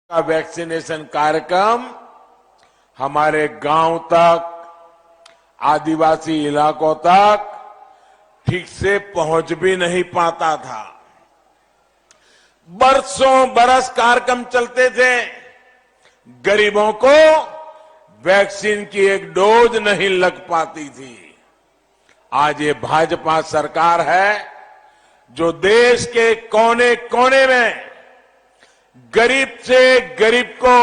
का वैक्सीनेशन कार्यक्रम हमारे गांव तक, आदिवासी इलाकों तक ठीक से पहुंच भी नहीं पाता था। बरसों बरस कार्यक्रम चलते थे, गरीबों को वैक्सीन की एक डोज नहीं लग पाती थी। आज ये भाजपा सरकार है जो देश के कोने कोने में गरीब से गरीब को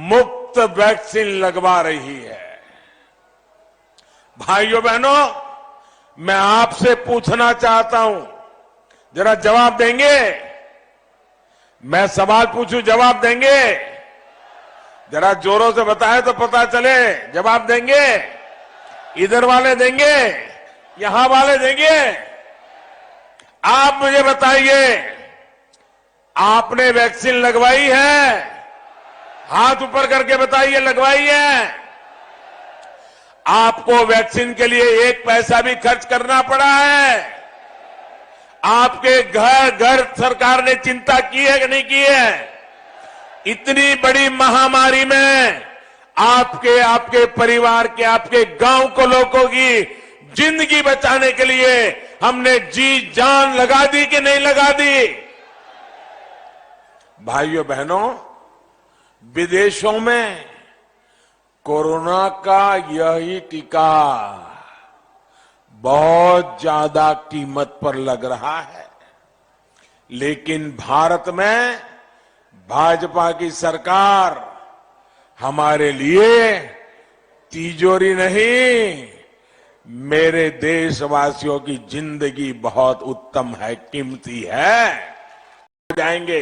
मुफ्त वैक्सीन लगवा रही है। भाइयों बहनों, मैं आपसे पूछना चाहता हूं, जरा जवाब देंगे? मैं सवाल पूछूं, जवाब देंगे? जरा जोरों से बताएं तो पता चले। जवाब देंगे? इधर वाले देंगे, यहां वाले देंगे? आप मुझे बताइए, आपने वैक्सीन लगवाई है? हाथ ऊपर करके बताइए, लगवाई है? आपको वैक्सीन के लिए एक पैसा भी खर्च करना पड़ा है? आपके घर घर सरकार ने चिंता की है कि नहीं की है? इतनी बड़ी महामारी में आपके परिवार के, आपके गांव को, लोगों की जिंदगी बचाने के लिए हमने जी जान लगा दी कि नहीं लगा दी? भाइयों बहनों, विदेशों में कोरोना का यही टीका बहुत ज्यादा कीमत पर लग रहा है, लेकिन भारत में भाजपा की सरकार हमारे लिए तिजोरी नहीं, मेरे देशवासियों की जिंदगी बहुत उत्तम है, कीमती है। जाएंगे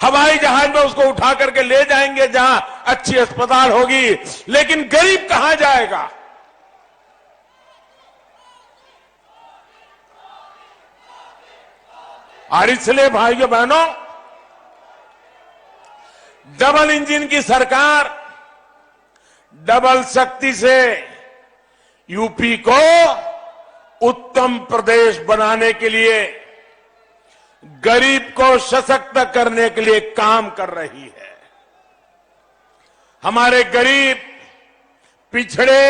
हवाई जहाज में, उसको उठा करके ले जाएंगे जहां अच्छी अस्पताल होगी, लेकिन गरीब कहां जाएगा? और इसलिए भाइयों बहनों, डबल इंजन की सरकार डबल शक्ति से यूपी को उत्तम प्रदेश बनाने के लिए, गरीब को सशक्त करने के लिए काम कर रही है। हमारे गरीब, पिछड़े,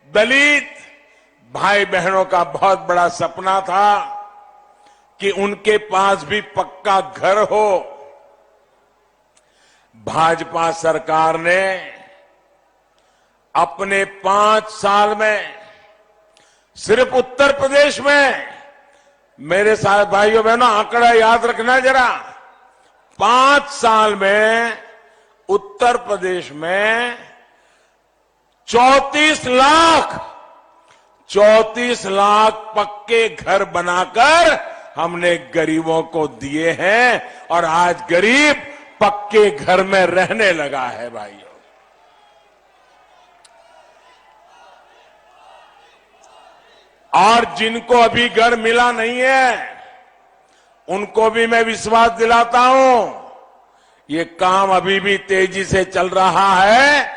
दलित भाई बहनों का बहुत बड़ा सपना था कि उनके पास भी पक्का घर हो। भाजपा सरकार ने अपने 5 साल में सिर्फ उत्तर प्रदेश में, मेरे साथ भाइयों बहनों आंकड़ा याद रखना जरा, 5 साल में उत्तर प्रदेश में 34 लाख पक्के घर बनाकर हमने गरीबों को दिए हैं, और आज गरीब पक्के घर में रहने लगा है। भाइयों, और जिनको अभी घर मिला नहीं है, उनको भी मैं विश्वास दिलाता हूं, ये काम अभी भी तेजी से चल रहा है।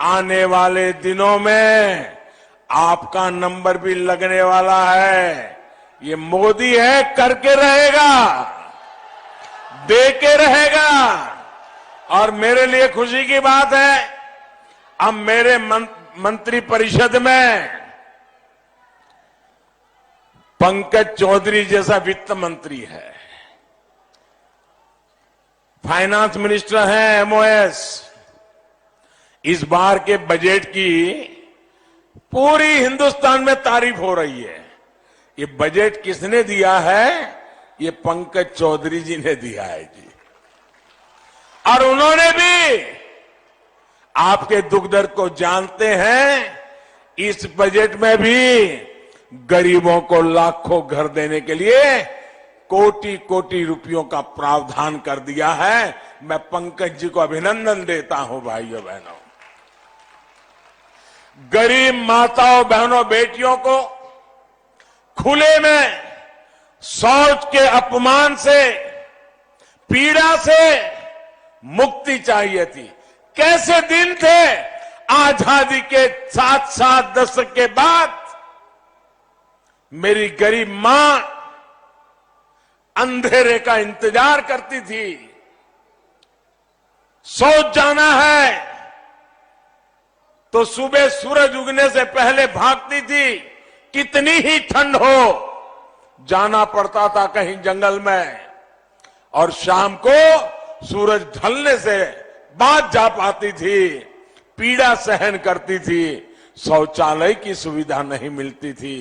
आने वाले दिनों में आपका नंबर भी लगने वाला है। ये मोदी है, करके रहेगा, दे के रहेगा। और मेरे लिए खुशी की बात है, अब मेरे मंत्री परिषद में पंकज चौधरी जैसा वित्त मंत्री है, फाइनेंस मिनिस्टर है, एमओएस। इस बार के बजट की पूरी हिंदुस्तान में तारीफ हो रही है। ये बजट किसने दिया है? ये पंकज चौधरी जी ने दिया है जी। और उन्होंने भी आपके दुख दर्द को जानते हैं। इस बजट में भी गरीबों को लाखों घर देने के लिए कोटि कोटि रुपयों का प्रावधान कर दिया है। मैं पंकज जी को अभिनंदन देता हूं। भाइयों बहनों, गरीब माताओं बहनों बेटियों को खुले में शौच के अपमान से, पीड़ा से मुक्ति चाहिए थी। कैसे दिन थे आजादी के 7 दशक के बाद। मेरी गरीब मां अंधेरे का इंतजार करती थी, शौच जाना है तो सुबह सूरज उगने से पहले भागती थी, कितनी ही ठंड हो जाना पड़ता था कहीं जंगल में, और शाम को सूरज ढलने से बाद जा पाती थी, पीड़ा सहन करती थी, शौचालय की सुविधा नहीं मिलती थी।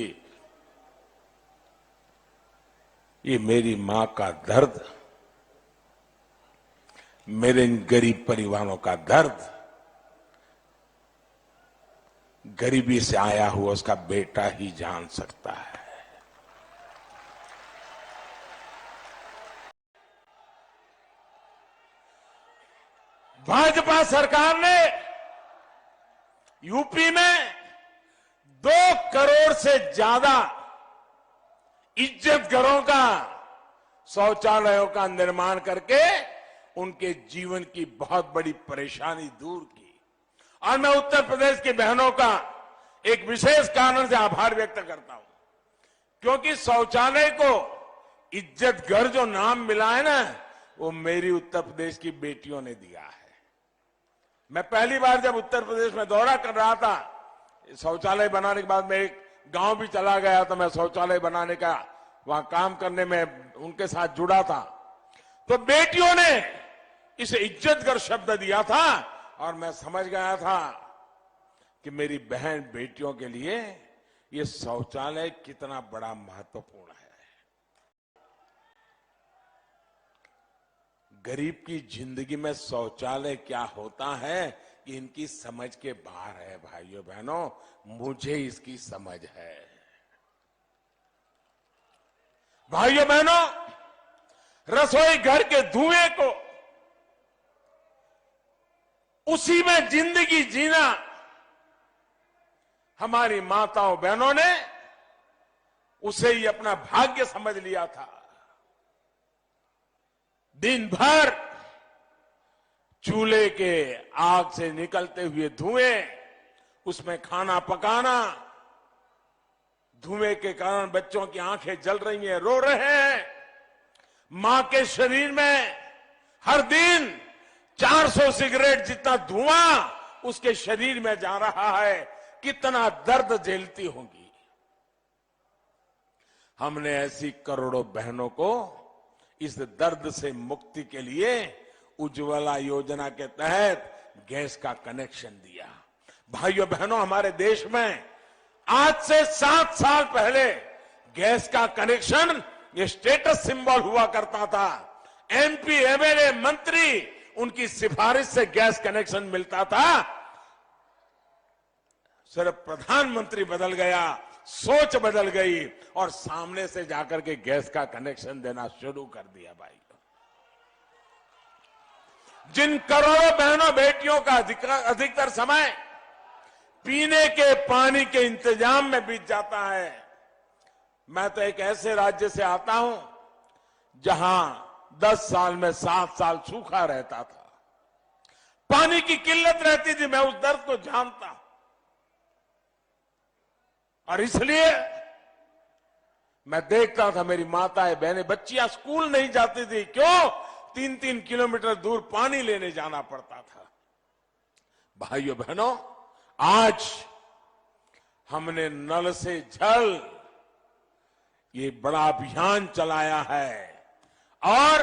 ये मेरी मां का दर्द, मेरे इन गरीब परिवारों का दर्द, गरीबी से आया हुआ उसका बेटा ही जान सकता है। भाजपा सरकार ने यूपी में 2 करोड़ से ज्यादा इज्जत घरों का, शौचालयों का निर्माण करके उनके जीवन की बहुत बड़ी परेशानी दूर की। और मैं उत्तर प्रदेश की बहनों का एक विशेष कारण से आभार व्यक्त करता हूं, क्योंकि शौचालय को इज्जत घर जो नाम मिला है ना, वो मेरी उत्तर प्रदेश की बेटियों ने दिया है। मैं पहली बार जब उत्तर प्रदेश में दौरा कर रहा था, शौचालय बनाने के बाद मैं एक गांव भी चला गया, तो मैं शौचालय बनाने का वहां काम करने में उनके साथ जुड़ा था, तो बेटियों ने इसे इज्जतघर शब्द दिया था, और मैं समझ गया था कि मेरी बहन बेटियों के लिए ये शौचालय कितना बड़ा महत्वपूर्ण है। गरीब की जिंदगी में शौचालय क्या होता है कि इनकी समझ के बाहर है। भाइयों बहनों, मुझे इसकी समझ है। भाइयों बहनों, रसोई घर के धुएं को, उसी में जिंदगी जीना हमारी माताओं बहनों ने उसे ही अपना भाग्य समझ लिया था। दिन भर चूल्हे के आग से निकलते हुए धुएं, उसमें खाना पकाना, धुएं के कारण बच्चों की आंखें जल रही हैं, रो रहे हैं। मां के शरीर में हर दिन 400 सिगरेट जितना धुआं उसके शरीर में जा रहा है, कितना दर्द झेलती होंगी। हमने ऐसी करोड़ों बहनों को इस दर्द से मुक्ति के लिए उज्ज्वला योजना के तहत गैस का कनेक्शन दिया। भाइयों बहनों, हमारे देश में आज से 7 साल पहले गैस का कनेक्शन ये स्टेटस सिंबल हुआ करता था। एमपी, एमएलए, मंत्री, उनकी सिफारिश से गैस कनेक्शन मिलता था। सिर्फ प्रधानमंत्री बदल गया, सोच बदल गई, और सामने से जाकर के गैस का कनेक्शन देना शुरू कर दिया। भाई, जिन करोड़ों बहनों बेटियों का अधिकतर समय पीने के पानी के इंतजाम में बीत जाता है। मैं तो एक ऐसे राज्य से आता हूं जहां 10 साल में 7 साल सूखा रहता था, पानी की किल्लत रहती थी। मैं उस दर्द को जानता हूं, और इसलिए मैं देखता था मेरी माताएं बहनें, बच्चियां स्कूल नहीं जाती थी। क्यों? 3-3 किलोमीटर दूर पानी लेने जाना पड़ता था। भाइयों बहनों, आज हमने नल से जल ये बड़ा अभियान चलाया है, और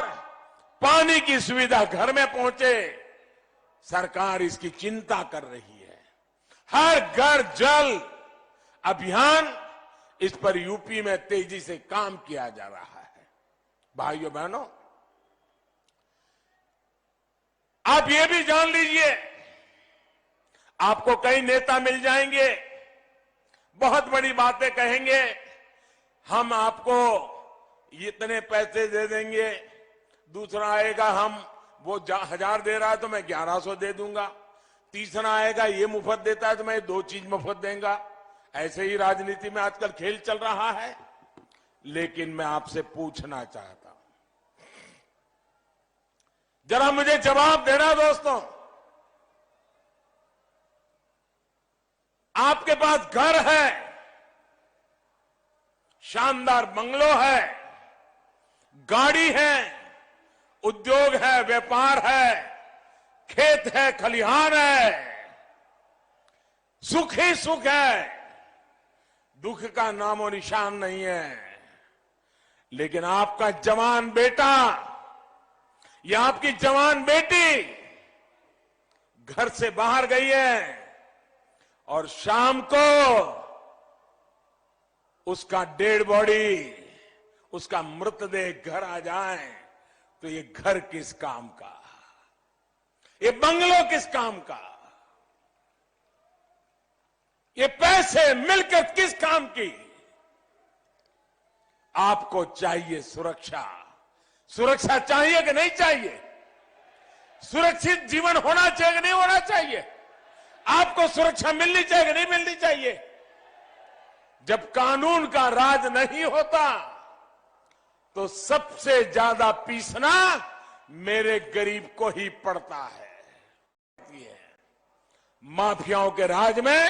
पानी की सुविधा घर में पहुंचे, सरकार इसकी चिंता कर रही है। हर घर जल अभियान, इस पर यूपी में तेजी से काम किया जा रहा है। भाइयों बहनों, आप ये भी जान लीजिए, आपको कई नेता मिल जाएंगे, बहुत बड़ी बातें कहेंगे, हम आपको इतने पैसे दे देंगे। दूसरा आएगा, हम वो 1000 दे रहा है तो मैं 1100 दे दूंगा। तीसरा आएगा, ये मुफ्त देता है तो मैं 2 चीज मुफ्त देंगा। ऐसे ही राजनीति में आजकल खेल चल रहा है। लेकिन मैं आपसे पूछना चाहता हूं, जरा मुझे जवाब देना दोस्तों। आपके पास घर है, शानदार बंगलो है, गाड़ी है, उद्योग है, व्यापार है, खेत है, खलिहान है, सुख ही सुख है, दुख का नामो निशान नहीं है। लेकिन आपका जवान बेटा या आपकी जवान बेटी घर से बाहर गई है और शाम को उसका डेड बॉडी, उसका मृतदेह घर आ जाए तो ये घर किस काम का, ये बंगलो किस काम का, ये पैसे मिलकर किस काम की। आपको चाहिए सुरक्षा। सुरक्षा चाहिए कि नहीं चाहिए? सुरक्षित जीवन होना चाहिए कि नहीं होना चाहिए? आपको सुरक्षा मिलनी चाहिए कि नहीं मिलनी चाहिए? जब कानून का राज नहीं होता तो सबसे ज्यादा पीसना मेरे गरीब को ही पड़ता है। माफियाओं के राज में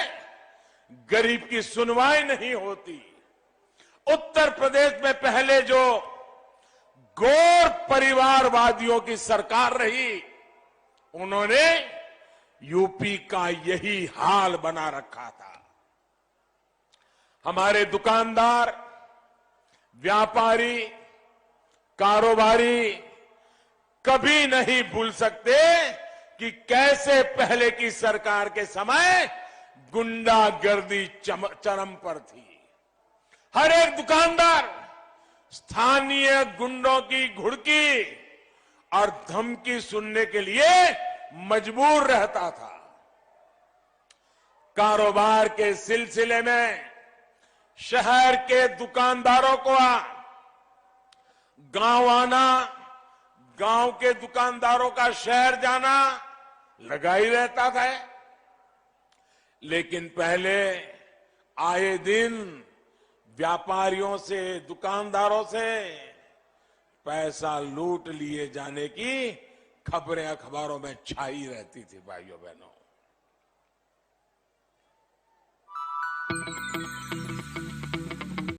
गरीब की सुनवाई नहीं होती। उत्तर प्रदेश में पहले जो गौर परिवारवादियों की सरकार रही, उन्होंने यूपी का यही हाल बना रखा था। हमारे दुकानदार, व्यापारी, कारोबारी कभी नहीं भूल सकते कि कैसे पहले की सरकार के समय गुंडागर्दी चरम पर थी। हर एक दुकानदार स्थानीय गुंडों की घुड़की और धमकी सुनने के लिए मजबूर रहता था। कारोबार के सिलसिले में शहर के दुकानदारों को गांव आना, गांव के दुकानदारों का शहर जाना लगा ही रहता था। लेकिन पहले आए दिन व्यापारियों से, दुकानदारों से पैसा लूट लिए जाने की खबरें अखबारों में छाई रहती थी भाइयों बहनों।